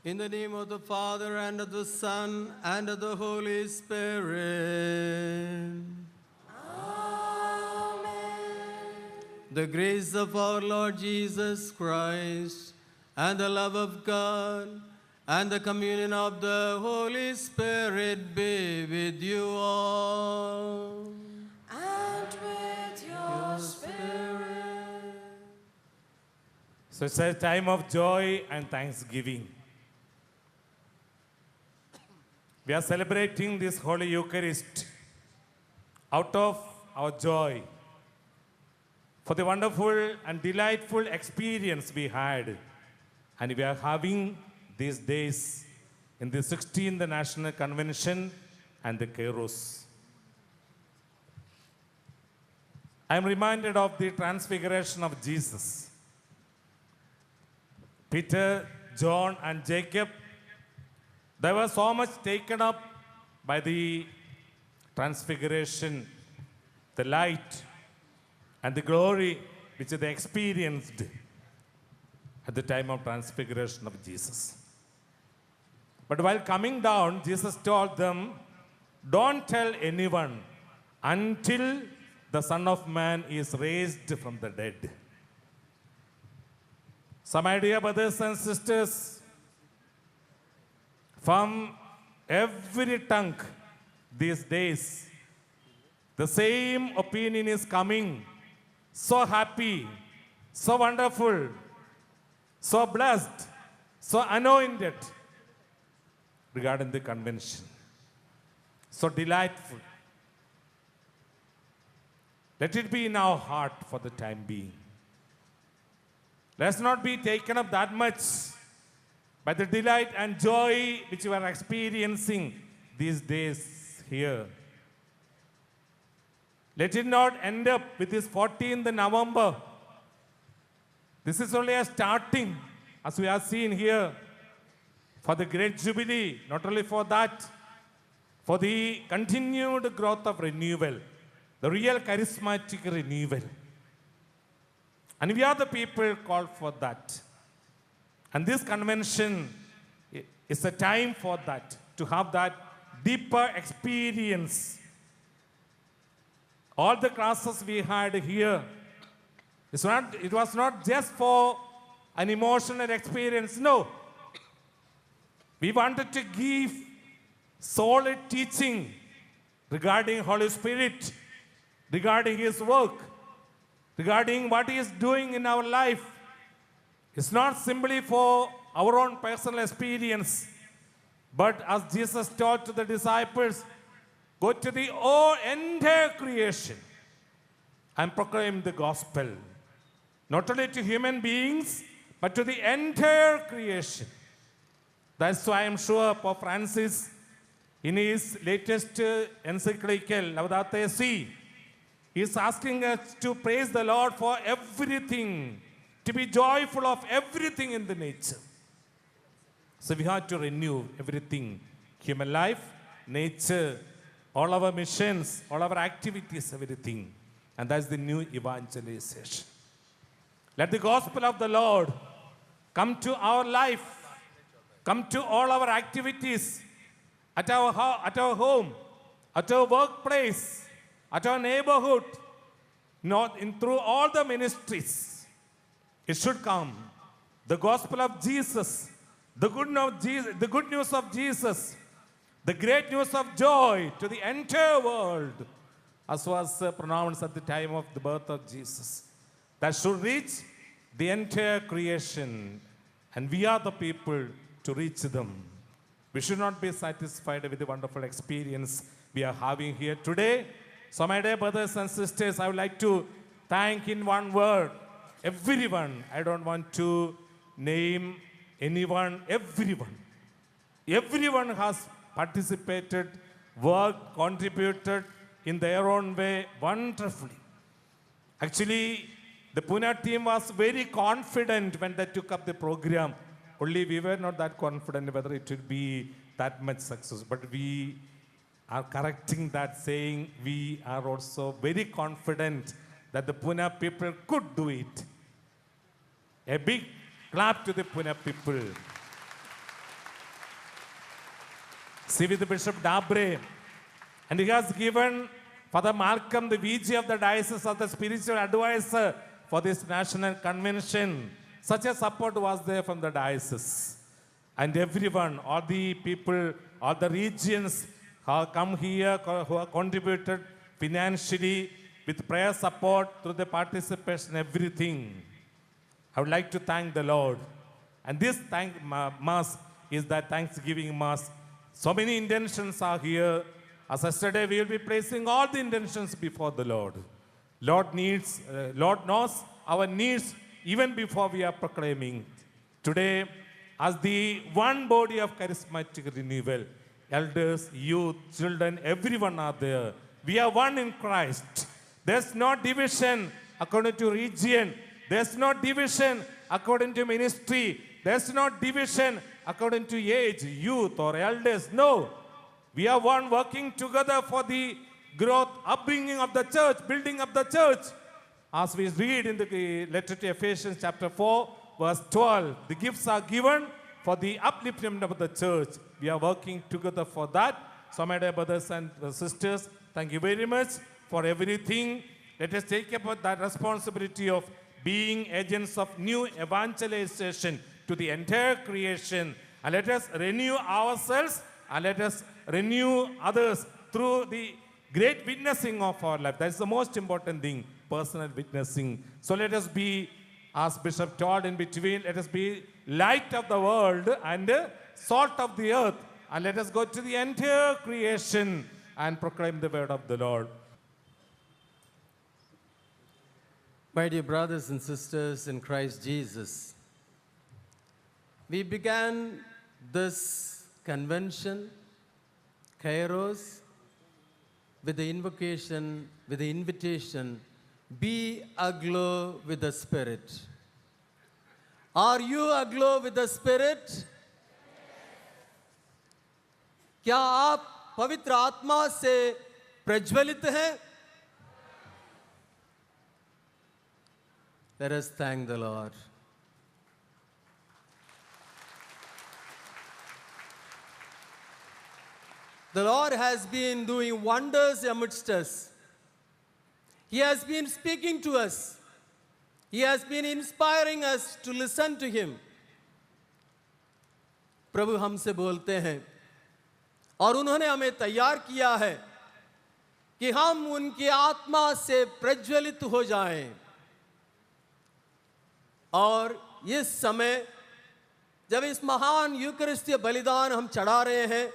In the name of the Father, and of the Son, and of the Holy Spirit. The grace of our Lord Jesus Christ, and the love of God, and the communion of the Holy Spirit be with you all. And with your spirit. So it's a time of joy and thanksgiving. We are celebrating this Holy Eucharist out of our joy for the wonderful and delightful experience we had. And we are having these days in the 16th National Convention and the Kairos. I am reminded of the transfiguration of Jesus. Peter, John, and Jacob, they were so much taken up by the transfiguration, the light, and the glory which they experienced at the time of transfiguration of Jesus. But while coming down, Jesus told them, don't tell anyone until the Son of Man is raised from the dead. So my dear brothers and sisters, from every tongue these days, the same opinion is coming. So happy, so wonderful, so blessed, so anointed regarding the convention. So delightful. Let it be in our heart for the time being. Let's not be taken up that much by the delight and joy which we are experiencing these days here. Let it not end up with this 14th November. This is only a starting, as we have seen here, for the great jubilee, not only for that, for the continued growth of renewal, the real charismatic renewal. And we are the people called for that. And this convention is a time for that, to have that deeper experience. All the classes we had here, it was not just for an emotional experience, no. We wanted to give solid teaching regarding Holy Spirit, regarding His work, regarding what He is doing in our life. It's not simply for our own personal experience, but as Jesus taught to the disciples, go to the entire creation and proclaim the gospel, not only to human beings, but to the entire creation. That's why I'm sure Pope Francis, in his latest encyclical, Laudato Si, is asking us to praise the Lord for everything, to be joyful of everything in the nature. So we have to renew everything, human life, nature, all our missions, all our activities, everything. And that's the new evangelization. Let the gospel of the Lord come to our life, come to all our activities, at our home, at our workplace, at our neighborhood, through all the ministries. It should come. The gospel of Jesus, the good news of Jesus, the great news of joy to the entire world, as was pronounced at the time of the birth of Jesus. That should reach the entire creation, and we are the people to reach them. We should not be satisfied with the wonderful experience we are having here today. So my dear brothers and sisters, I would like to thank in one word everyone. I don't want to name anyone, everyone. Everyone has participated, worked, contributed in their own way wonderfully. Actually, the Pune team was very confident when they took up the program. Only we were not that confident whether it would be that much success. But we are correcting that, saying we are also very confident that the Pune people could do it. A big clap to the Pune people. See with Bishop Dabre. And he has given Father Malcolm, the VG of the Diocese, of the spiritual advisor for this national convention. Such a support was there from the diocese. And everyone, all the people, all the regions who have come here, who have contributed financially, with prayer support, through the participation, everything. I would like to thank the Lord. And this Mass is the Thanksgiving Mass. So many intentions are here. As yesterday, we will be placing all the intentions before the Lord. Lord knows our needs even before we are proclaiming. Today, as the one body of charismatic renewal, elders, youth, children, everyone are there. We are one in Christ. There's no division according to region. There's no division according to ministry. There's no division according to age, youth, or elders. No. We are one, working together for the growth, upbringing of the church, building of the church. As we read in the letter to Ephesians chapter 4, verse 12, the gifts are given for the upliftment of the church. We are working together for that. So, my dear brothers and sisters, thank you very much for everything. Let us take up that responsibility of being agents of new evangelization to the entire creation. And let us renew ourselves and let us renew others through the great witnessing of our life. That's the most important thing, personal witnessing. So let us be, as Bishop told in between, let us be light of the world and salt of the earth. And let us go to the entire creation and proclaim the word of the Lord. My dear brothers and sisters in Christ Jesus, we began this convention, Kairos, with the invocation, with the invitation, be aglow with the Spirit. Are you aglow with the Spirit? क्या आप पवित्र आत्मा से प्रज्वलित हैं? Let us thank the Lord. The Lord has been doing wonders amidst us. He has been speaking to us. He has been inspiring us to listen to Him. प्रभु हमसे बोलते हैं और उन्होंने हमें तैयार किया है कि हम उनकी आत्मा से प्रज्वलित हो जाएं। और इस समय जब इस महान यूकरिस्तीय बलिदान हम चढ़ा रहे हैं,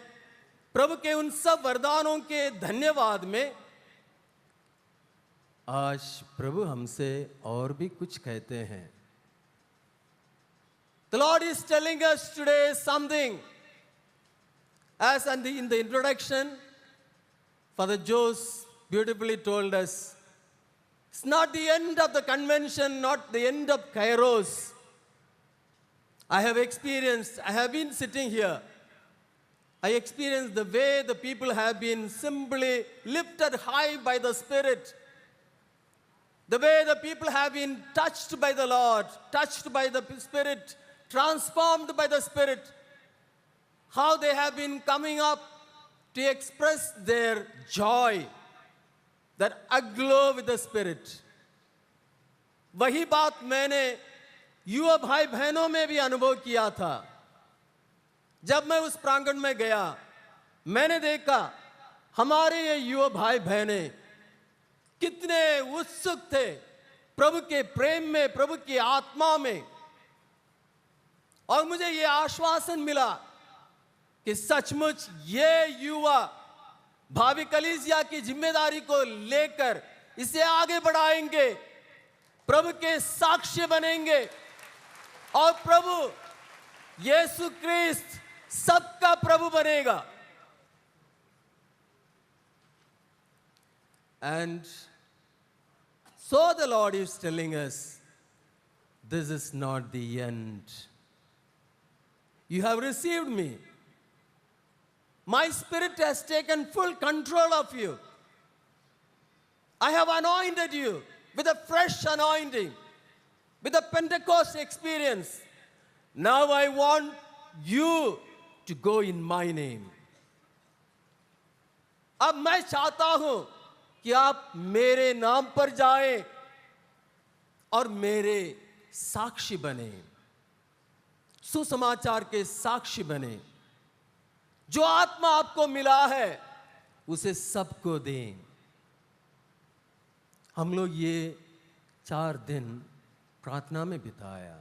प्रभु के उन सब वरदानों के धन्यवाद में आज प्रभु हमसे और भी कुछ कहते हैं। The Lord is telling us today something. As in the introduction, Father Jose beautifully told us, it's not the end of the convention, not the end of Kairos. I have been sitting here. I experienced the way the people have been simply lifted high by the Spirit. The way the people have been touched by the Lord, touched by the Spirit, transformed by the Spirit. How they have been coming up to express their joy, that aglow with the Spirit. वही बात मैंने युवा भाई बहनों में भी अनुभव किया था। जब मैं उस प्रांगण में गया, मैंने देखा हमारे ये युवा भाई बहनें कितने उत्सुक थे प्रभु के प्रेम में, प्रभु की आत्मा में। और मुझे ये आश्वासन मिला कि सचमुच ये युवा भावी कलीसिया की जिम्मेदारी को लेकर इसे आगे बढ़ाएंगे, प्रभु के साक्ष्य बनेंगे और प्रभु यीशु क्रिस्त सबका प्रभु बनेगा। And so the Lord is telling us, this is not the end. You have received me. My Spirit has taken full control of you. I have anointed you with a fresh anointing, with a Pentecost experience. Now I want you to go in my name. अब मैं चाहता हूं कि आप मेरे नाम पर जाएं और मेरे साक्षी बने, सुसमाचार के साक्षी बने। जो आत्मा आपको मिला है उसे सबको दें। हम लोग ये 4 दिन प्रार्थना में बिताया,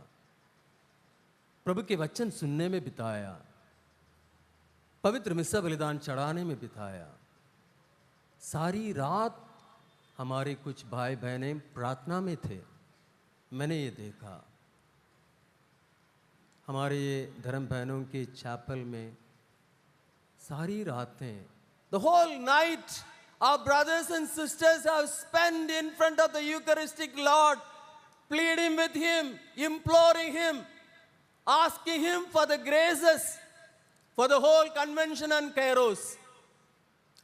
प्रभु के वचन सुनने में बिताया, पवित्र मिस्सा बलिदान चढ़ाने में बिताया। सारी रात हमारे कुछ भाई बहनें प्रार्थना में थे। मैंने ये देखा हमारे ये धर्म बहनों के चैपल में सारी रातें, the whole night our brothers and sisters have spent in front of the Eucharistic Lord, pleading with Him, imploring Him, asking Him for the graces for the whole convention and Kairos.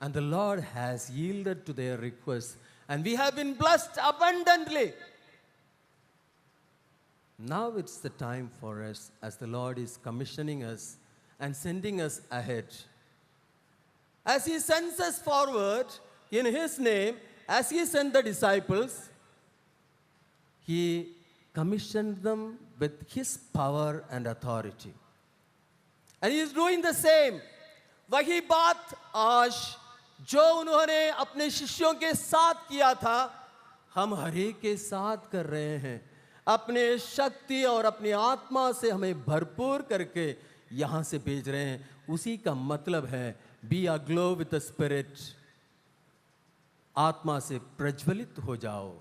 And the Lord has yielded to their requests, and we have been blessed abundantly. Now it's the time for us, as the Lord is commissioning us and sending us ahead. As He sends us forward in His name, as He sent the disciples, He commissioned them with His power and authority. And He is doing the same. वही बात आज जो उन्होंने अपने शिष्यों के साथ किया था, हम हर एक के साथ कर रहे हैं। अपने शक्ति और अपनी आत्मा से हमें भरपूर करके यहाँ से भेज रहे हैं। उसी का मतलब है be a glow with the spirit, आत्मा से प्रज्वलित हो जाओ।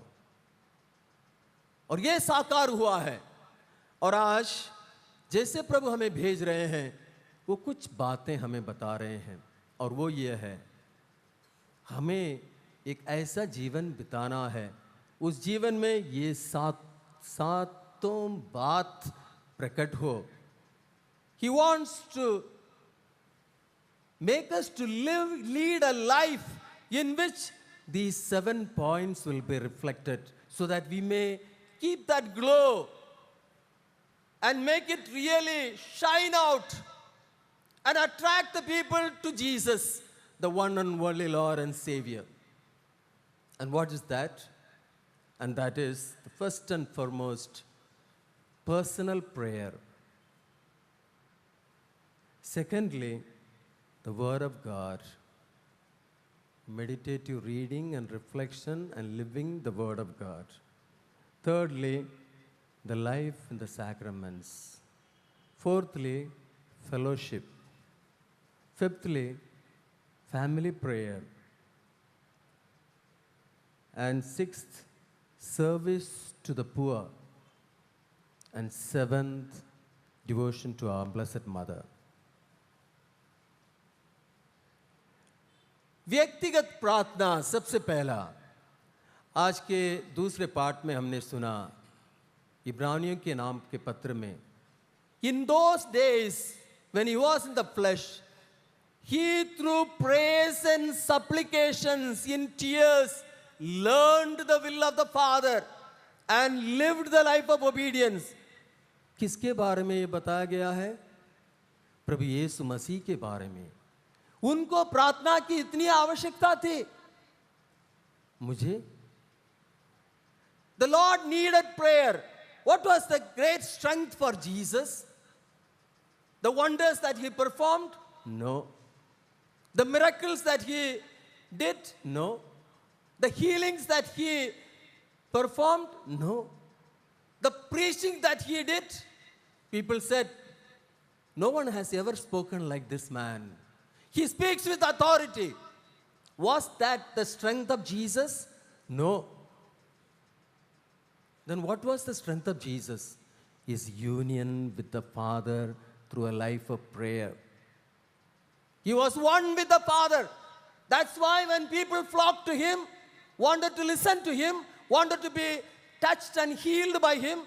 और ये साकार हुआ है। और आज जैसे प्रभु हमें भेज रहे हैं, वो कुछ बातें हमें बता रहे हैं, और वो ये है, हमें एक ऐसा जीवन बिताना है, उस जीवन में ये सातों बात प्रकट हो। He wants to make us to lead a life in which these 7 points will be reflected, so that we may keep that glow and make it really shine out and attract the people to Jesus, the one and only Lord and Savior. And what is that? And that is, the first and foremost, personal prayer. Secondly, the Word of God, meditative reading and reflection and living the Word of God. Thirdly, the life in the sacraments. Fourthly, fellowship. Fifthly, family prayer. And sixth, service to the poor. And seventh, devotion to our Blessed Mother. व्यक्तिगत प्रार्थना सबसे पहला। आज के दूसरे part में हमने सुना इब्रानियों के नाम के पत्र में, in those days when he was in the flesh, he through prayers and supplications in tears learned the will of the Father and lived the life of obedience. किसके बारे में ये बताया गया है? प्रभु यीशु मसीह के बारे में। उनको प्रार्थना की इतनी आवश्यकता थी। मुझे The Lord needed prayer. What was the great strength for Jesus? The wonders that He performed? No. The miracles that He did? No. The healings that He performed? No. The preaching that He did? People said, no one has ever spoken like this man. He speaks with authority. Was that the strength of Jesus? No. Then what was the strength of Jesus? His union with the Father through a life of prayer. He was one with the Father. That's why when people flocked to Him, wanted to listen to Him, wanted to be touched and healed by Him,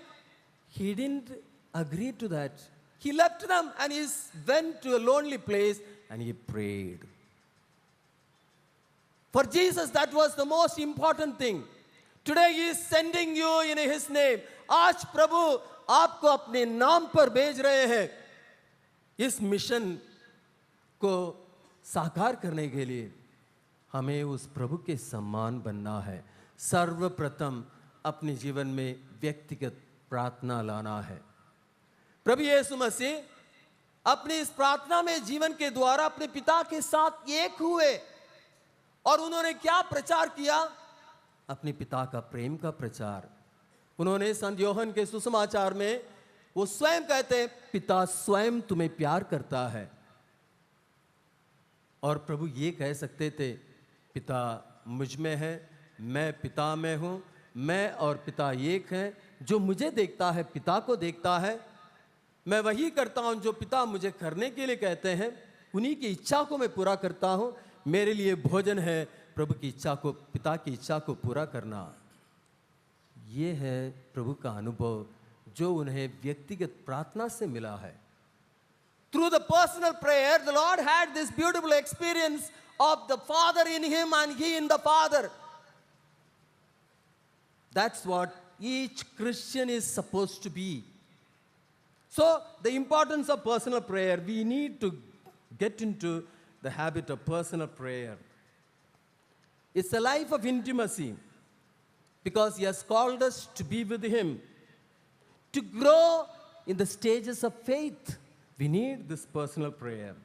He didn't agree to that. He left them and He went to a lonely place and He prayed. For Jesus, that was the most important thing. Today He is sending you in His name. आज प्रभु आपको अपने नाम पर भेज रहे हैं इस mission को साकार करने के लिए। हमें उस प्रभु के समान बनना है। सर्वप्रथम अपने जीवन में व्यक्तिगत प्रार्थना लाना है। प्रभु यीशु मसीह अपनी इस प्रार्थना में जीवन के द्वारा अपने पिता के साथ एक हुए और उन्होंने क्या प्रचार किया? अपने पिता का प्रेम का प्रचार। उन्होंने संत योहन के सुसमाचार में वो स्वयं कहते हैं, पिता स्वयं तुम्हें प्यार करता है। और प्रभु ये कह सकते थे, पिता मुझ में है, मैं पिता में हूं, मैं और पिता एक हैं। जो मुझे देखता है पिता को देखता है। मैं वही करता हूं जो पिता मुझे करने के लिए कहते हैं, उन्हीं की इच्छा को मैं पूरा करता हूं। मेरे लिए भोजन है प्रभु की इच्छा को, पिता की इच्छा को पूरा करना। ये है प्रभु का अनुभव जो उन्हें व्यक्तिगत प्रार्थना से मिला है। Through the personal prayer, the Lord had this beautiful experience of the Father in Him and He in the Father. That's what each Christian is supposed to be. So, the importance of personal prayer, we need to get into the habit of personal prayer. It's a life of intimacy because He has called us to be with Him. To grow in the stages of faith, we need this personal prayer.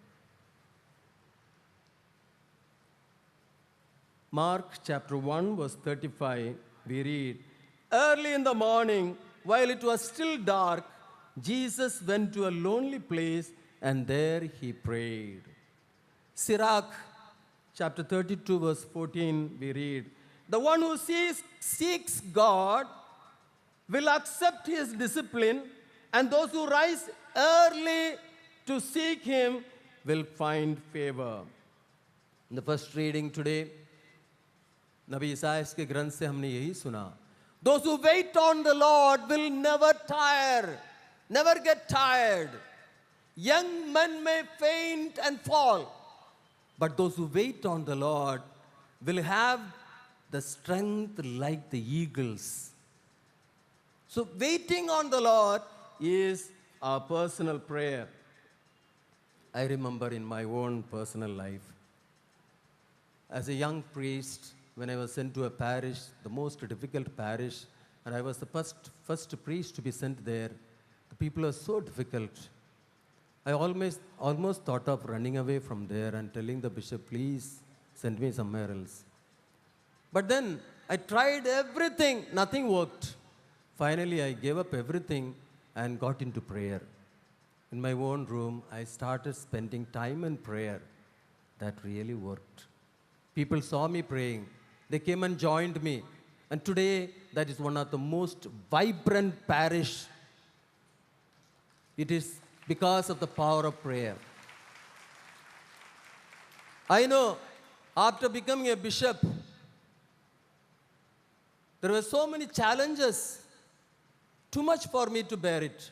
Mark chapter 1 verse 35, we read, early in the morning, while it was still dark, Jesus went to a lonely place and there He prayed. Sirach chapter 32 verse 14, we read, the one who seeks God will accept His discipline, and those who rise early to seek Him will find favor. In the first reading today, नबी ईसायाह के ग्रंथ से हमने यही सुना, those who wait on the Lord will never tire, never get tired. Young men may faint and fall, but those who wait on the Lord will have the strength like the eagles. So waiting on the Lord is our personal prayer. I remember in my own personal life, as a young priest, when I was sent to a parish, the most difficult parish, and I was the first priest to be sent there, the people are so difficult. I almost thought of running away from there and telling the bishop, please send me somewhere else. But then I tried everything, nothing worked. Finally, I gave up everything and got into prayer. In my own room, I started spending time in prayer. That really worked. People saw me praying. They came and joined me. And today, that is one of the most vibrant parish. It is because of the power of prayer. I know, after becoming a bishop, there were so many challenges, too much for me to bear it.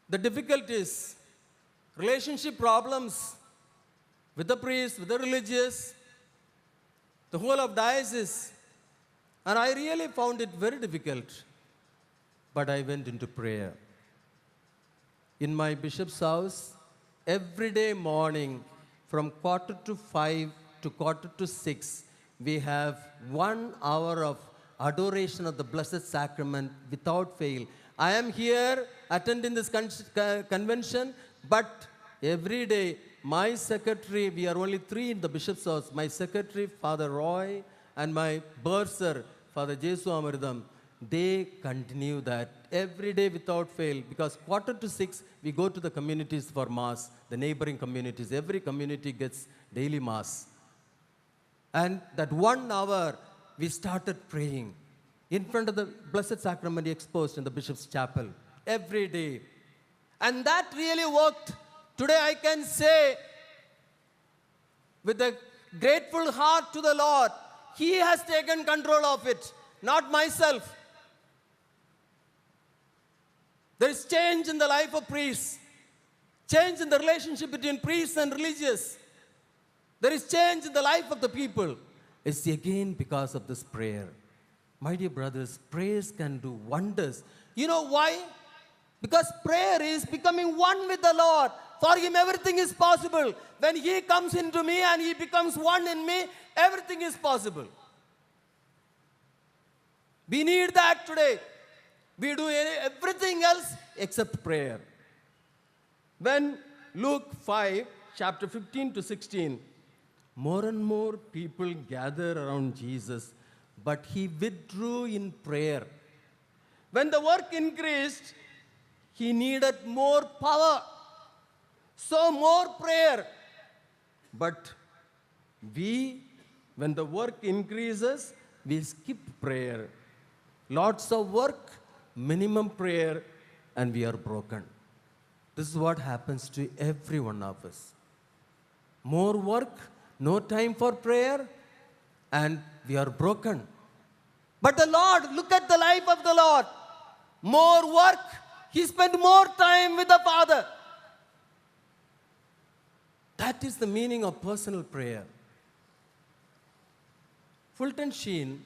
The difficulties, relationship problems with the priests, with the religious, the whole of diocese. And I really found it very difficult. But I went into prayer. In my bishop's house, every day morning from 4:45 to 4:45, we have 1 hour of adoration of the Blessed Sacrament without fail. I am here attending this convention, but every day my secretary, we are only 3 in the bishop's house, my secretary, Father Roy, and my bursar, Father Jesu Amridam, they continue that every day without fail, because 4:45 we go to the communities for Mass, the neighboring communities. Every community gets daily Mass. And that 1 hour we started praying in front of the Blessed Sacrament exposed in the Bishop's Chapel every day. And that really worked. Today I can say with a grateful heart to the Lord, He has taken control of it, not myself. There is change in the life of priests, change in the relationship between priests and religious. There is change in the life of the people. It's again because of this prayer. My dear brothers, prayers can do wonders. You know why? Because prayer is becoming one with the Lord. For him, everything is possible. When he comes into me and he becomes one in me, everything is possible. We need that today. We do everything else except prayer. When Luke 5, chapter 15 to 16, more and more people gather around Jesus, but he withdrew in prayer. When the work increased, he needed more power. So more prayer. But when the work increases, we skip prayer. Lots of work, minimum prayer, and we are broken. This is what happens to every one of us. More work, no time for prayer, and we are broken. But the Lord, look at the life of the Lord. More work, he spent more time with the Father. That is the meaning of personal prayer. Fulton Sheen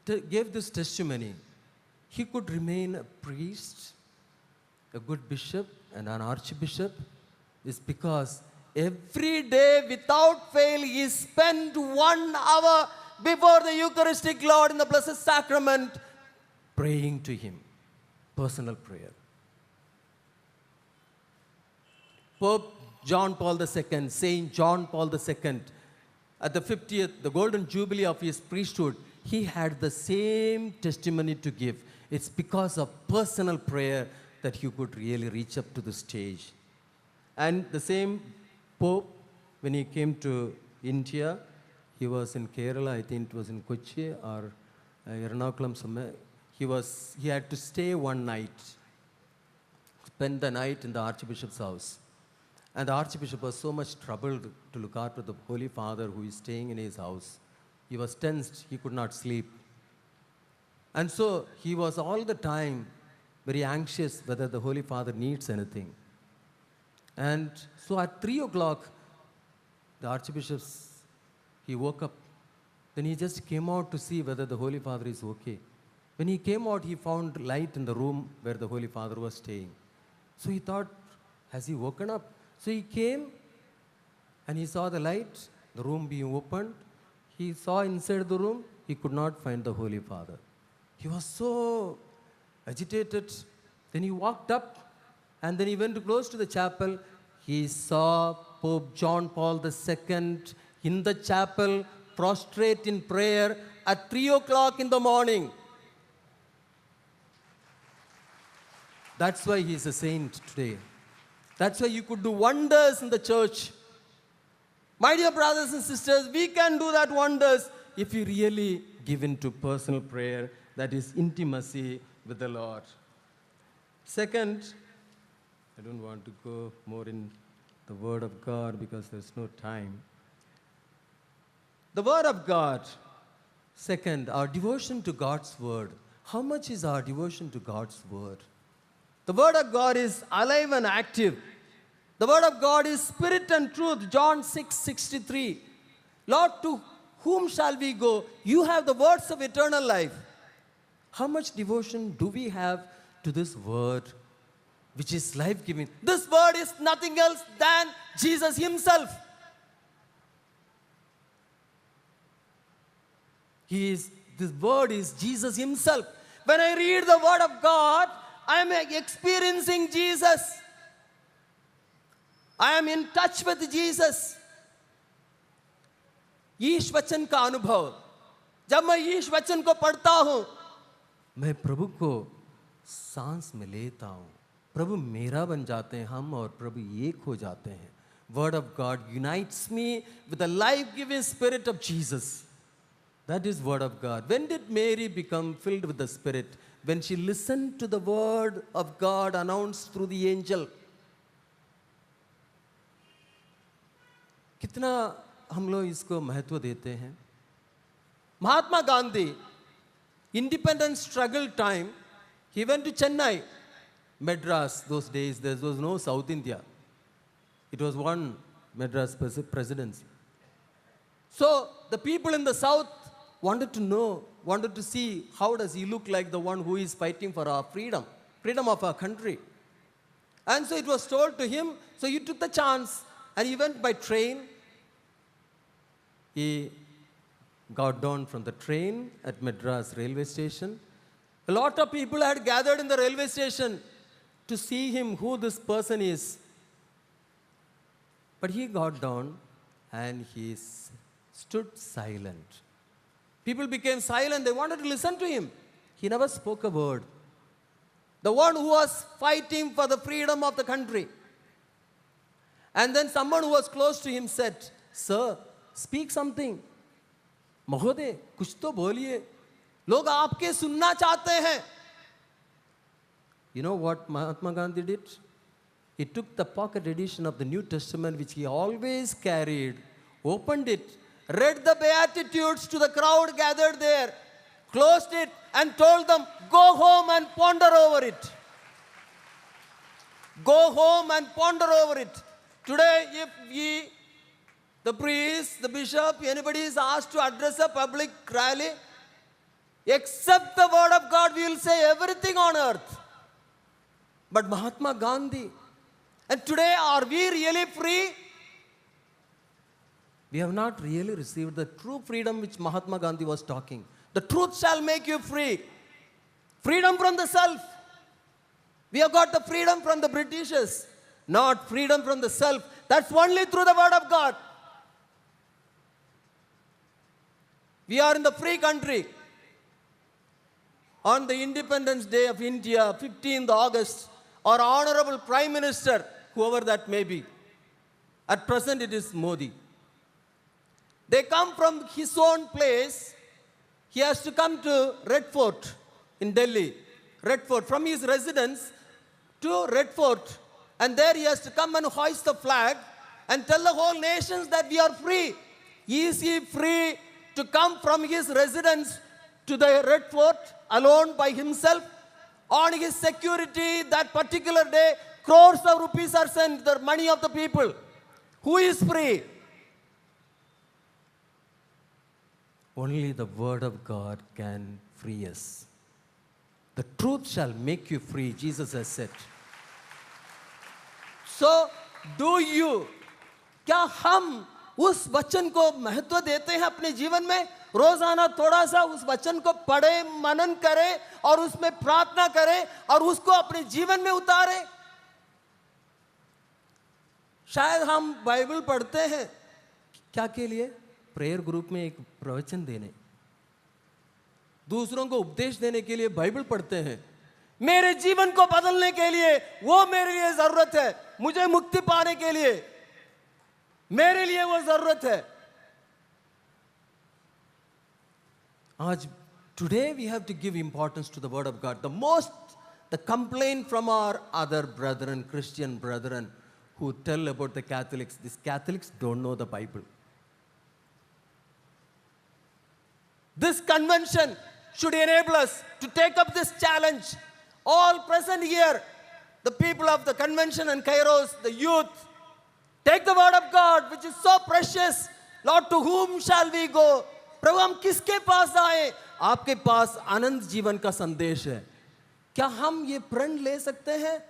gave this testimony. He could remain a priest, a good bishop, and an archbishop is because every day without fail he spent 1 hour before the Eucharistic Lord in the Blessed Sacrament praying to him. Personal prayer. Pope John Paul II, Saint John Paul II, at the 50th, the golden jubilee of his priesthood, he had the same testimony to give. It's because of personal prayer that he could really reach up to the stage. And the same Pope, when he came to India, he was in Kerala, I think it was in Kochi or Ernakulam somewhere. He had to stay one night, spend the night in the Archbishop's house. And the Archbishop was so much troubled to look after the Holy Father who is staying in his house. He was tensed, he could not sleep. And so he was all the time very anxious whether the Holy Father needs anything. And so at 3 o'clock, the Archbishop, he woke up. Then he just came out to see whether the Holy Father is okay. When he came out, he found light in the room where the Holy Father was staying. So he thought, has he woken up? So he came and he saw the light, the room being opened. He saw inside the room, he could not find the Holy Father. He was so agitated. Then he walked up and then he went close to the chapel. He saw Pope John Paul II in the chapel, prostrate in prayer at 3 o'clock in the morning. That's why he is a saint today. That's why you could do wonders in the church. My dear brothers and sisters, we can do that wonders if we really give in to personal prayer, that is intimacy with the Lord. Second, I don't want to go more in the Word of God because there's no time. The Word of God. Second, our devotion to God's Word. How much is our devotion to God's Word? The Word of God is alive and active. The Word of God is spirit and truth. John 6:63. Lord, to whom shall we go? You have the words of eternal life. How much devotion do we have to this Word, which is life-giving? This Word is nothing else than Jesus Himself. This Word is Jesus Himself. When I read the Word of God, I am experiencing Jesus. I am in touch with Jesus. ईश वचन का अनुभव, जब मैं ईश वचन को पढ़ता हूं, मैं प्रभु को सांस में लेता हूं. प्रभु मेरा बन जाते हैं हम और प्रभु एक हो जाते हैं. Word of God unites me with the life-giving Spirit of Jesus. That is Word of God. When did Mary become filled with the Spirit? When she listened to the Word of God announced through the angel. कितना हम लोग इसको महत्व देते हैं. Mahatma Gandhi, independence struggle time, he went to Chennai, Madras. Those days there was no South India. It was one Madras presidency. So the people in the south wanted to know, wanted to see how does he look like the one who is fighting for our freedom of our country. And so it was told to him, so he took the chance and he went by train. He got down from the train at Madras railway station. A lot of people had gathered in the railway station to see him, who this person is. But he got down and he stood silent. People became silent. They wanted to listen to him. He never spoke a word. The one who was fighting for the freedom of the country. And then someone who was close to him said, "Sir, speak something. महोदय, कुछ तो बोलिए. लोग आपके सुनना चाहते हैं." You know what Mahatma Gandhi did? He took the pocket edition of the New Testament, which he always carried, opened it, read the Beatitudes to the crowd gathered there, closed it, and told them, "Go home and ponder over it. Go home and ponder over it." Today, if the priest, the bishop, anybody is asked to address a public rally, except the word of God, we will say everything on earth. But Mahatma Gandhi, and today, are we really free? We have not really received the true freedom which Mahatma Gandhi was talking. The truth shall make you free. Freedom from the self. We have got the freedom from the Britishers, not freedom from the self. That's only through the word of God. We are in the free country. On the Independence Day of India, 15th August, our Honorable Prime Minister, whoever that may be, at present it is Modi, they come from his own place. He has to come to Red Fort in Delhi. Red Fort, from his residence to Red Fort. And there he has to come and hoist the flag and tell the whole nations that we are free. Is he free to come from his residence to the Red Fort alone by himself? On his security that particular day, crores of rupees are sent, the money of the people. Who is free? Only the word of God can free us. The truth shall make you free, Jesus has said. So, do you, क्या हम उस वचन को महत्व देते हैं अपने जीवन में? रोजाना थोड़ा सा उस वचन को पढ़े, मनन करें और उसमें प्रार्थना करें और उसको अपने जीवन में उतारें. शायद हम बाइबल पढ़ते हैं क्या के लिए? प्रेयर ग्रुप में एक प्रवचन देने, दूसरों को उपदेश देने के लिए बाइबल पढ़ते हैं. मेरे जीवन को बदलने के लिए वो मेरे लिए जरूरत है. मुझे मुक्ति पाने के लिए मेरे लिए वो जरूरत है. आज today we have to give importance to the word of God. The complaint from our other brethren, Christian brethren, who tell about the Catholics, these Catholics don't know the Bible. This convention should enable us to take up this challenge. All present here, the people of the convention and Kairos, the youth, take the word of God, which is so precious. Lord, to whom shall we go? प्रभु, हम किसके पास आए? आपके पास आनंद जीवन का संदेश है. क्या हम ये प्रण ले सकते हैं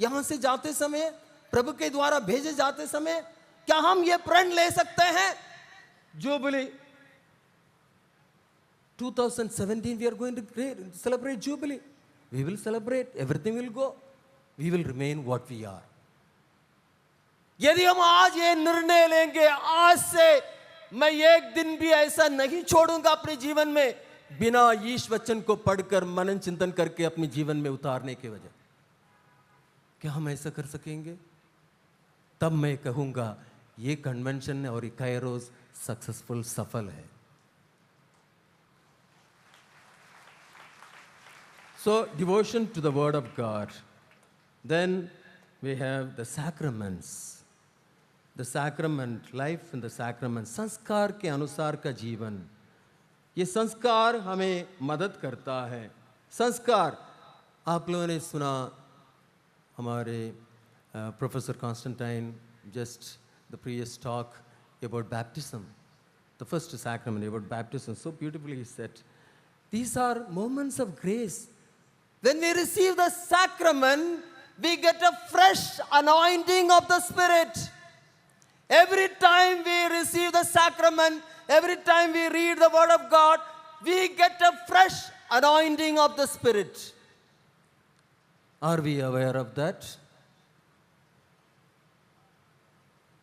यहां से जाते समय, प्रभु के द्वारा भेजे जाते समय? क्या हम ये प्रण ले सकते हैं? Jubilee 2017 we are going to celebrate Jubilee. We will celebrate. Everything will go. We will remain what we are. यदि हम आज ये निर्णय लेंगे, आज से मैं एक दिन भी ऐसा नहीं छोड़ूंगा अपने जीवन में बिना ईश वचन को पढ़कर मनन चिंतन करके अपने जीवन में उतारने के वजह, क्या हम ऐसा कर सकेंगे? तब मैं कहूंगा ये कन्वेंशन और कायरोस सक्सेसफुल, सफल है. So, devotion to the word of God. Then we have the sacraments. The sacrament, life in the sacrament. संस्कार के अनुसार का जीवन. ये संस्कार हमें मदद करता है. संस्कार, आप लोगों ने सुना हमारे professor Constantine, just the previous talk about baptism. The first sacrament about baptism. So beautifully he said, these are moments of grace. When we receive the sacrament, we get a fresh anointing of the Spirit. Every time we receive the sacrament, every time we read the Word of God, we get a fresh anointing of the Spirit. Are we aware of that?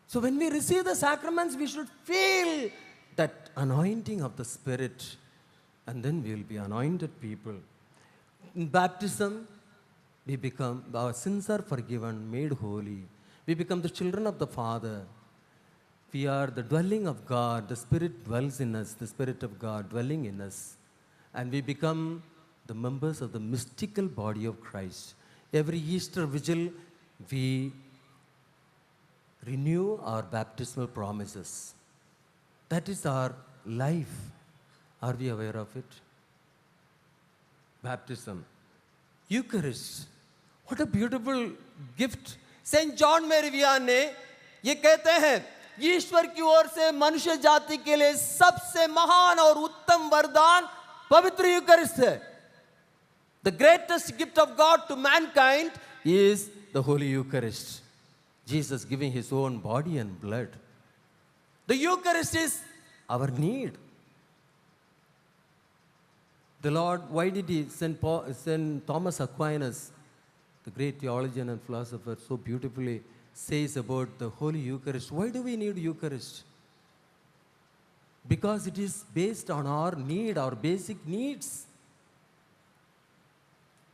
So when we receive the sacraments, we should feel that anointing of the Spirit, and then we will be anointed people. In baptism, we become, our sins are forgiven, made holy. We become the children of the Father. We are the dwelling of God. The Spirit dwells in us, the Spirit of God dwelling in us. And we become the members of the mystical body of Christ. Every Easter vigil, we renew our baptismal promises. That is our life. Are we aware of it? Baptism. Eucharist. What a beautiful gift. Saint John Mary Vianney ये कहते हैं ईश्वर की ओर से मनुष्य जाति के लिए सबसे महान और उत्तम वरदान पवित्र यूकरिस्ट है. The greatest gift of God to mankind is the Holy Eucharist. Jesus giving his own body and blood. The Eucharist is our need. The Lord, why did he, St. Thomas Aquinas, the great theologian and philosopher, so beautifully says about the Holy Eucharist. Why do we need Eucharist? Because it is based on our need, our basic needs.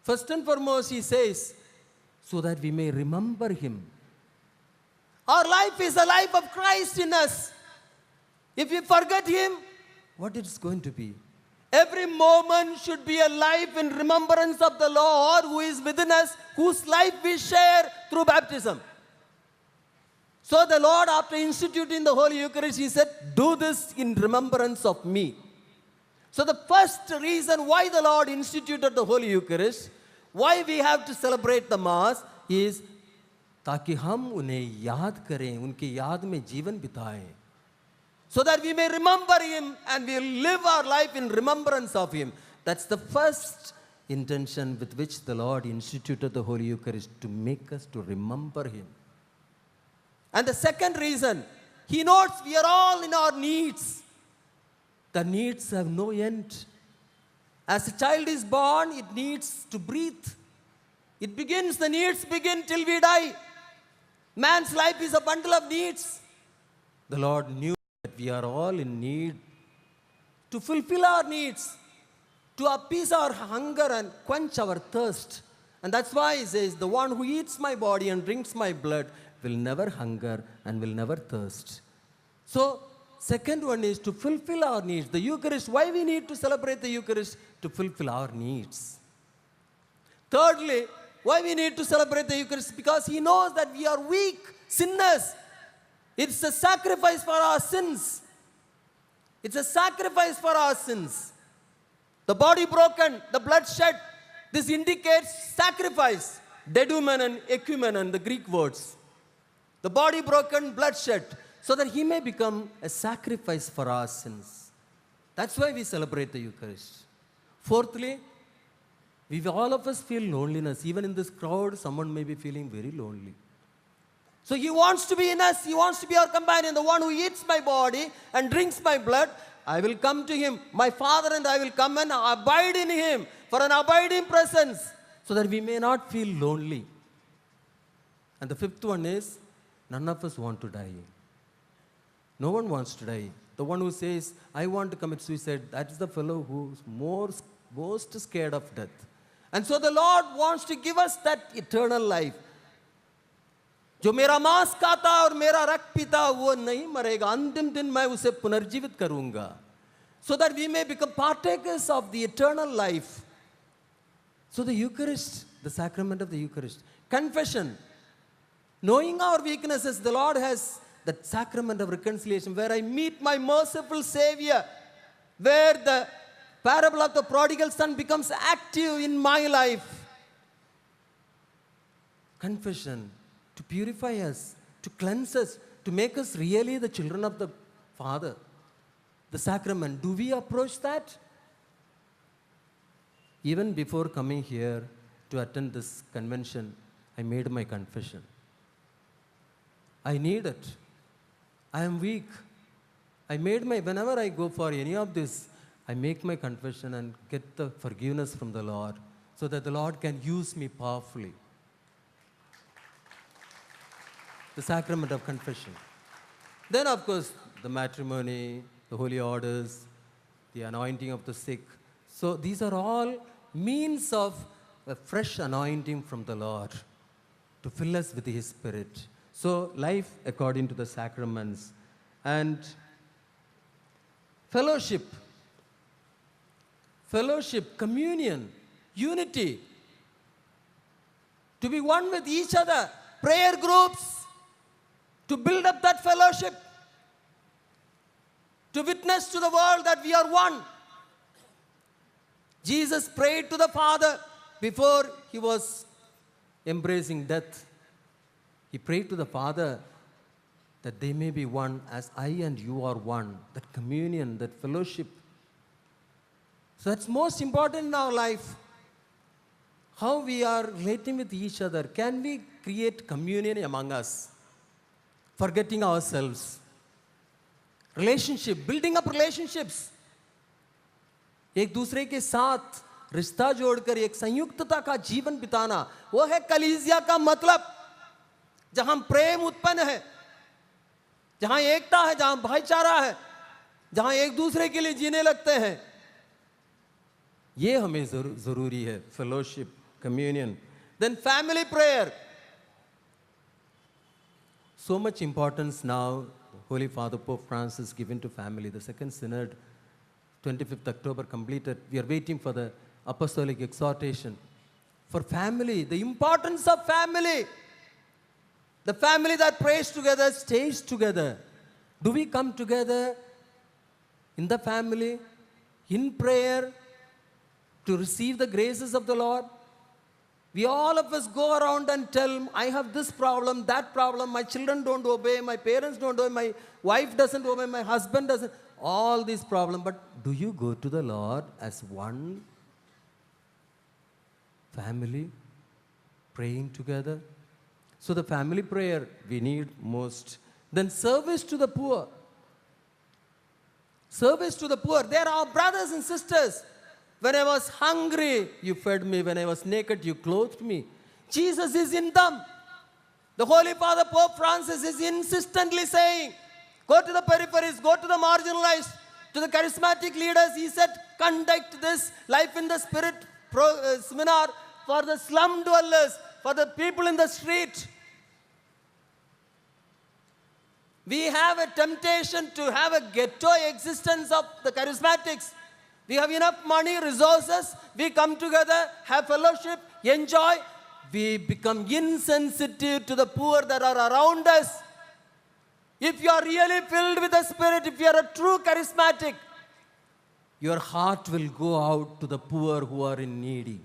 First and foremost, he says, so that we may remember him. Our life is a life of Christ in us. If we forget him, what it is going to be? Every moment should be a life in remembrance of the Lord who is within us, whose life we share through baptism. So the Lord, after instituting the Holy Eucharist, he said, do this in remembrance of me. So the first reason why the Lord instituted the Holy Eucharist, why we have to celebrate the Mass, is ताकि हम उन्हें याद करें, उनके याद में जीवन बिताएं. So that we may remember him and we'll live our life in remembrance of him. That's the first intention with which the Lord instituted the Holy Eucharist, to make us to remember him. And the second reason, he knows we are all in our needs. The needs have no end. As a child is born, it needs to breathe. The needs begin till we die. Man's life is a bundle of needs. The Lord knew that we are all in need to fulfill our needs, to appease our hunger and quench our thirst. And that's why he says, the one who eats my body and drinks my blood will never hunger and will never thirst. So, second one is to fulfill our needs. The Eucharist, why we need to celebrate the Eucharist? To fulfill our needs. Thirdly, why we need to celebrate the Eucharist? Because he knows that we are weak, sinners. It's a sacrifice for our sins. It's a sacrifice for our sins. The body broken, the blood shed. This indicates sacrifice. Dedumen and ecumenon, the Greek words. The body broken, blood shed, so that he may become a sacrifice for our sins. That's why we celebrate the Eucharist. Fourthly, all of us feel loneliness. Even in this crowd, someone may be feeling very lonely. So he wants to be in us. He wants to be our companion. The one who eats my body and drinks my blood, I will come to him. My Father and I will come and abide in him for an abiding presence, so that we may not feel lonely. And the fifth one is, none of us want to die. No one wants to die. The one who says, I want to commit suicide, that is the fellow who's most scared of death. And so the Lord wants to give us that eternal life. जो मेरा मांस खाता और मेरा रक्त पीता वो नहीं मरेगा, अंतिम दिन मैं उसे पुनर्जीवित करूंगा. So that we may become partakers of the eternal life. So the Eucharist, the sacrament of the Eucharist, confession. Knowing our weaknesses, the Lord has that sacrament of reconciliation where I meet my merciful Savior, where the parable of the prodigal son becomes active in my life. Confession, to purify us, to cleanse us, to make us really the children of the Father. The sacrament, do we approach that? Even before coming here to attend this convention, I made my confession. I need it. I am weak. Whenever I go for any of this, I make my confession and get the forgiveness from the Lord so that the Lord can use me powerfully. The sacrament of confession. Then, of course, the matrimony, the holy orders, the anointing of the sick. So these are all means of a fresh anointing from the Lord to fill us with His Spirit. So life according to the sacraments. And fellowship, communion, unity, to be one with each other, prayer groups, to build up that fellowship, to witness to the world that we are one. Jesus prayed to the Father before He was embracing death. He prayed to the Father that they may be one as I and you are one. That communion, that fellowship. So that's most important in our life. How we are relating with each other. Can we create communion among us? Forgetting ourselves. Relationship, building up relationships. एक दूसरे के साथ रिश्ता जोड़कर एक संयुक्तता का जीवन बिताना, वो है कलीसिया का मतलब, जहां प्रेम उत्पन्न है, जहां एकता है, जहां भाईचारा है, जहां एक दूसरे के लिए जीने लगते हैं. ये हमें जरूरी है. Fellowship, communion. Then family prayer. So much importance now Holy Father Pope Francis given to family. The second synod, 25th October completed. We are waiting for the apostolic exhortation. For family, the importance of family. The family that prays together stays together. Do we come together in the family, in prayer, to receive the graces of the Lord? We all of us go around and tell, I have this problem, that problem, my children don't obey, my parents don't obey, my wife doesn't obey, my husband doesn't. All these problems. But do you go to the Lord as one family, praying together? So the family prayer we need most. Then service to the poor. Service to the poor. They are our brothers and sisters. When I was hungry, you fed me. When I was naked, you clothed me. Jesus is in them. The Holy Father Pope Francis is insistently saying, go to the peripheries, go to the marginalized, to the charismatic leaders. He said, conduct this Life in the Spirit seminar for the slum dwellers, for the people in the street. We have a temptation to have a ghetto existence of the charismatics. We have enough money, resources. We come together, have fellowship, enjoy. We become insensitive to the poor that are around us. If you are really filled with the Spirit, if you are a true charismatic, your heart will go out to the poor who are in needy.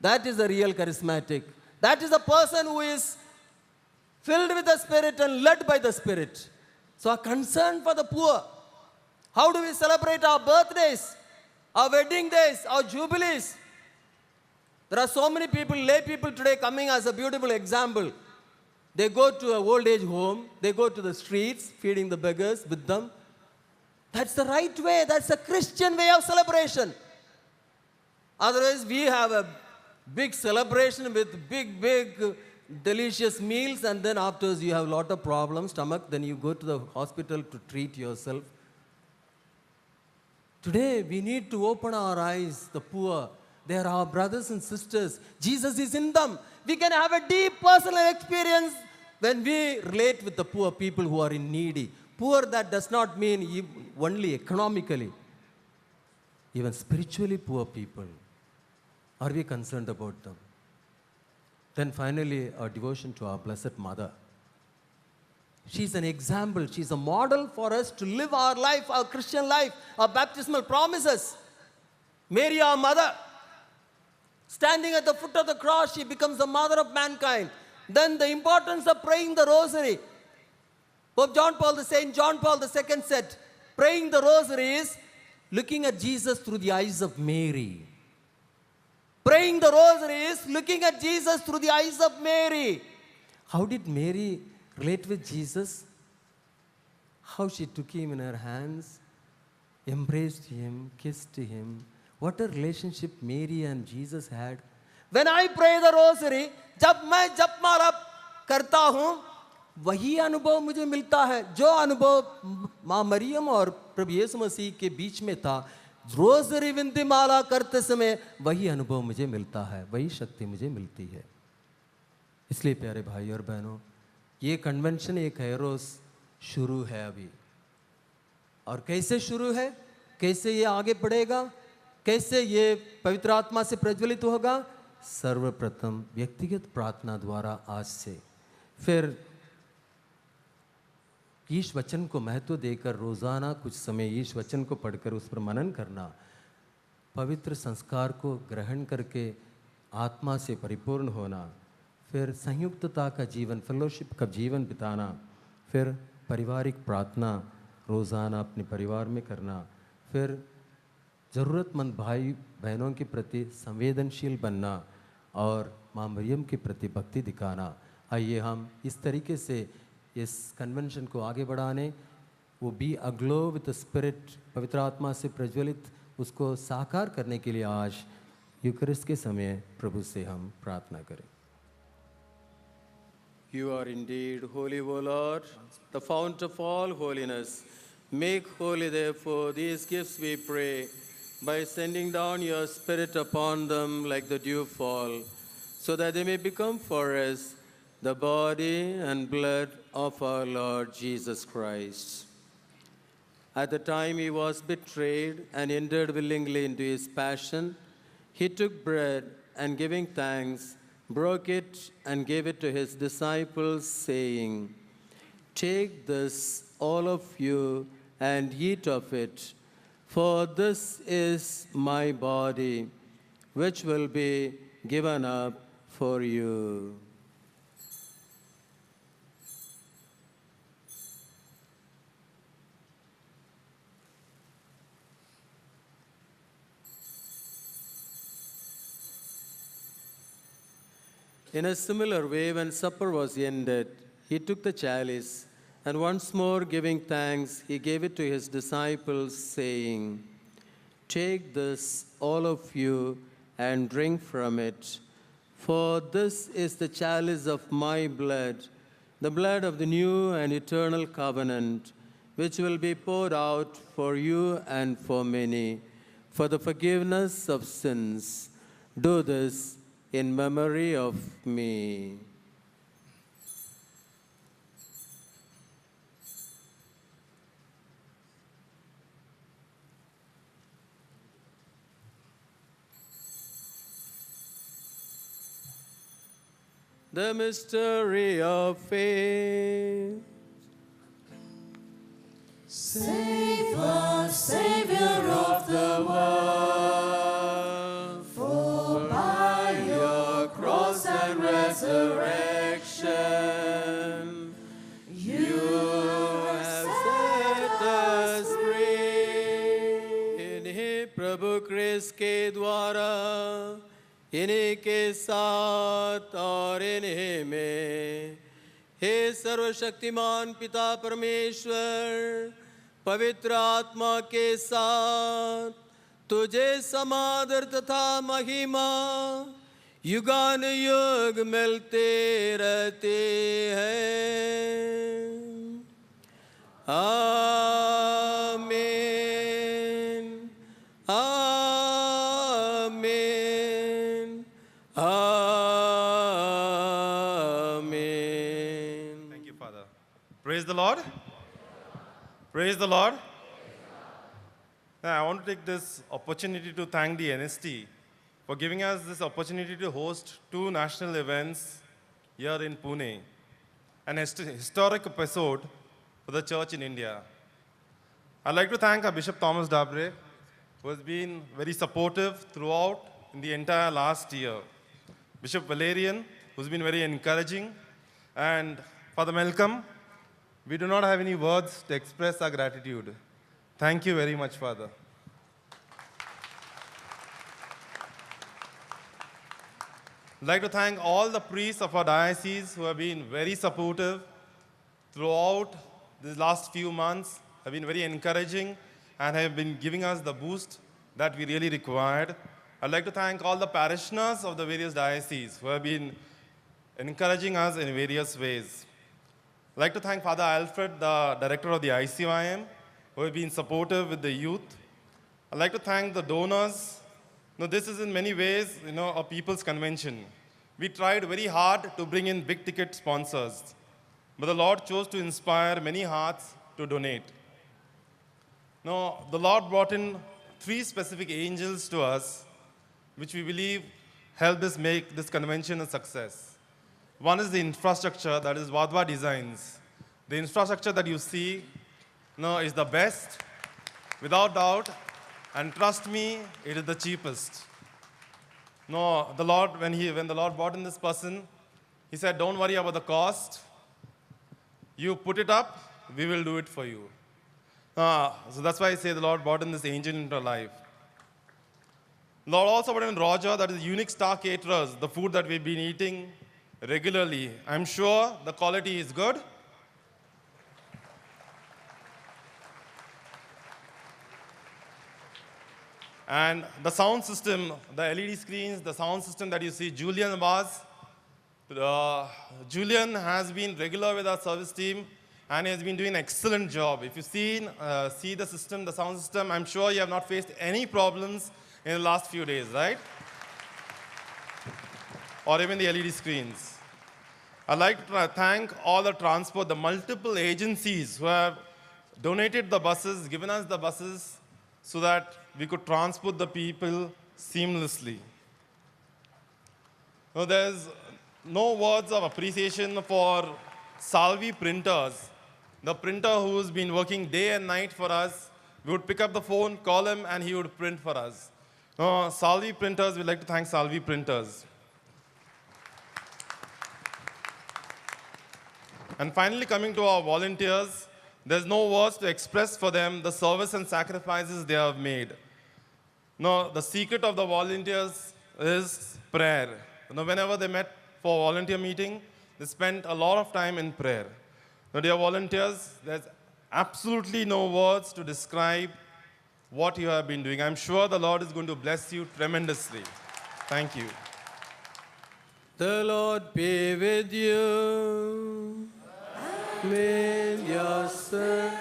That is the real charismatic. That is the person who is filled with the Spirit and led by the Spirit. So, a concern for the poor. How do we celebrate our birthdays, our wedding days, our jubilees? There are so many people, lay people today coming as a beautiful example. They go to an old age home, they go to the streets, feeding the beggars with them. That's the right way, that's a Christian way of celebration. Otherwise, we have a big celebration with big, delicious meals, and then afterwards you have a lot of problems, stomach, then you go to the hospital to treat yourself. Today, we need to open our eyes, the poor. They are our brothers and sisters. Jesus is in them. We can have a deep personal experience when we relate with the poor people who are in needy. Poor, that does not mean only economically. Even spiritually poor people. Are we concerned about them? Then finally, our devotion to our Blessed Mother. She's an example. She's a model for us to live our life, our Christian life, our baptismal promises. Mary, our mother, standing at the foot of the cross, she becomes the mother of mankind. Then the importance of praying the rosary. Pope Saint John Paul II said, praying the rosary is looking at Jesus through the eyes of Mary. Praying the rosary is looking at Jesus through the eyes of Mary. How did Mary relate with Jesus? How she took him in her hands, embraced him, kissed him. What a relationship Mary and Jesus had. When I pray the rosary, जब मैं जपमाला करता हूँ, वही अनुभव मुझे मिलता है जो अनुभव माँ मरियम और प्रभु यीशु मसीह के बीच में था. रोजरी विनती माला करते समय वही अनुभव मुझे मिलता है, वही शक्ति मुझे मिलती है. इसलिए प्यारे भाई और बहनों, ये कन्वेंशन एक एरोस शुरू है अभी. और कैसे शुरू है, कैसे ये आगे बढ़ेगा, कैसे ये पवित्र आत्मा से प्रज्वलित होगा? सर्वप्रथम व्यक्तिगत प्रार्थना द्वारा आज से, फिर ईश वचन को महत्व देकर रोज़ाना कुछ समय ईश वचन को पढ़कर उस पर मनन करना, पवित्र संस्कार को ग्रहण करके आत्मा से परिपूर्ण होना, फिर संयुक्तता का जीवन, फेलोशिप का जीवन बिताना, फिर पारिवारिक प्रार्थना रोज़ाना अपने परिवार में करना, फिर ज़रूरतमंद भाई बहनों के प्रति संवेदनशील बनना और माँ मरियम के प्रति भक्ति दिखाना. आइए हम इस तरीके से इस कन्वेंशन को आगे बढ़ाने, वो बी अग्लो विद स्पिरिट, पवित्र आत्मा से प्रज्वलित, उसको साकार करने के लिए आज यूकरिस्ट के समय प्रभु से हम प्रार्थना करें. You are indeed holy, O Lord, the fount of all holiness. Make holy, therefore, these gifts, we pray, by sending down your Spirit upon them like the dew fall, so that they may become for us the body and blood of our Lord Jesus Christ. At the time he was betrayed and entered willingly into his passion, he took bread and giving thanks, broke it and gave it to his disciples, saying, "Take this, all of you, and eat of it, for this is my body, which will be given up for you." In a similar way, when supper was ended, he took the chalice, and once more giving thanks, he gave it to his disciples, saying, "Take this, all of you, and drink from it, for this is the chalice of my blood, the blood of the new and eternal covenant, which will be poured out for you and for many, for the forgiveness of sins. Do this in memory of me." The mystery of faith. Save us, Savior of the world, for by your cross and resurrection, you have set us free. इन्हीं प्रभु क्रिस्त के द्वारा, इन्हीं के साथ और इन्हीं में, हे सर्वशक्तिमान पिता परमेश्वर, पवित्र आत्मा के साथ तुझे समादर तथा महिमा युगान युग मिलते रहते हैं. आमीन, आमीन, आमीन. Thank you, Father. Praise the Lord. Praise the Lord. Now, I want to take this opportunity to thank the NST for giving us this opportunity to host two national events here in Pune, an historic episode for the church in India. I'd like to thank our Bishop Thomas Dabre, who has been very supportive throughout in the entire last year. Bishop Valerian, who's been very encouraging, and Father Malcolm. We do not have any words to express our gratitude. Thank you very much, Father. I'd like to thank all the priests of our diocese who have been very supportive throughout these last few months, have been very encouraging, and have been giving us the boost that we really required. I'd like to thank all the parishioners of the various dioceses who have been encouraging us in various ways. I'd like to thank Father Alfred, the director of the ICYM, who have been supportive with the youth. I'd like to thank the donors. This is in many ways, a people's convention. We tried very hard to bring in big ticket sponsors, but the Lord chose to inspire many hearts to donate. The Lord brought in 3 specific angels to us, which we believe helped us make this convention a success. One is the infrastructure, that is Vadva Designs. The infrastructure that you see is the best, without doubt, and trust me, it is the cheapest. The Lord, when the Lord brought in this person, he said, don't worry about the cost. You put it up, we will do it for you. So that's why I say the Lord brought in this angel into our life. Lord also brought in Roger, that is Unique Star Caterers, the food that we've been eating regularly. I'm sure the quality is good. And the sound system, the LED screens, the sound system that you see, Julian Baz. Julian has been regular with our service team and he has been doing an excellent job. If you see the system, the sound system, I'm sure you have not faced any problems in the last few days, right? Or even the LED screens. I'd like to thank all the transport, the multiple agencies who have donated the buses, given us the buses, so that we could transport the people seamlessly. There's no words of appreciation for Salvi Printers, the printer who's been working day and night for us. We would pick up the phone, call him, and he would print for us. Salvi Printers, we'd like to thank Salvi Printers. And finally, coming to our volunteers, there's no words to express for them the service and sacrifices they have made. The secret of the volunteers is prayer. Whenever they met for volunteer meeting, they spent a lot of time in prayer. Dear volunteers, there's absolutely no words to describe what you have been doing. I'm sure the Lord is going to bless you tremendously. Thank you. The Lord be with you. With your spirit.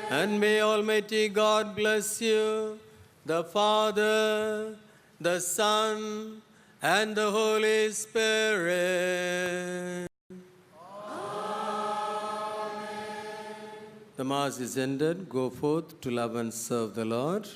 And may Almighty God bless you, the Father, the Son, and the Holy Spirit. Amen. The Mass is ended. Go forth to love and serve the Lord.